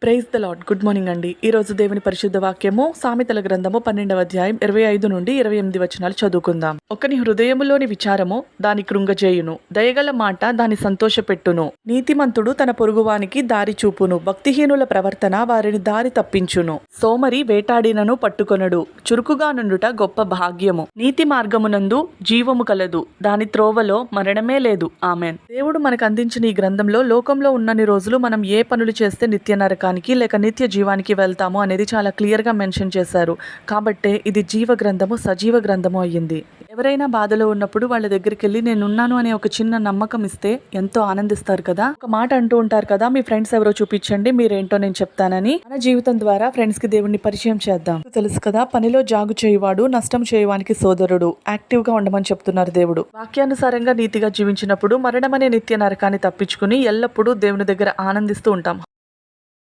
Praise the Lord. Good morning అండి. ఈ రోజు దేవుని పరిశుద్ధ వాక్యము సామెతల గ్రంథము 12వ అధ్యాయం 25 నుండి 28 వచనాలు చదువుకుందాం. ఒకని హృదయములోని విచారము దాని కృంగజేయును, దయగల మాట దాని సంతోషపెట్టును. నీతిమంతుడు తన పొరుగువానికి దారి చూపును, భక్తిహీనుల ప్రవర్తన వారిని దారి తప్పించును. సోమరి వేటాడినను పట్టుకొనడు, చురుకుగా నుండుట గొప్ప భాగ్యము. నీతి మార్గమునందు జీవము కలదు, దాని త్రోవలో మరణమే లేదు. ఆమెన్. దేవుడు మనకు అందించిన ఈ గ్రంథంలో లోకంలో ఉన్నన్ని రోజులు మనం ఏ పనులు చేస్తే నిత్య నరకానికి లేక నిత్య జీవానికి వెళ్తాము అనేది చాలా క్లియర్గా మెన్షన్ చేశారు. కాబట్టే ఇది జీవ గ్రంథము, సజీవ గ్రంథము అయ్యింది. ఎవరైనా బాధలో ఉన్నప్పుడు వాళ్ళ దగ్గరికి వెళ్ళి నేనున్నాను అనే ఒక చిన్న నమ్మకం ఇస్తే ఎంతో ఆనందిస్తారు కదా. ఒక మాట అంటూ ఉంటారు కదా, మీ ఫ్రెండ్స్ ఎవరో చూపించండి, మీరేంటో నేను చెప్తానని. మన జీవితం ద్వారా ఫ్రెండ్స్ కి దేవుణ్ణి పరిచయం చేద్దాం. తెలుసు కదా, పనిలో జాగు చేయువాడు నష్టం చేయువానికి సోదరుడు. యాక్టివ్ గా ఉండమని చెప్తున్నారు దేవుడు. వాక్యానుసారంగా నీతిగా జీవించినప్పుడు మరణమనే నిత్య నరకాన్ని తప్పించుకుని ఎల్లప్పుడూ దేవుని దగ్గర ఆనందిస్తూ ఉంటాం.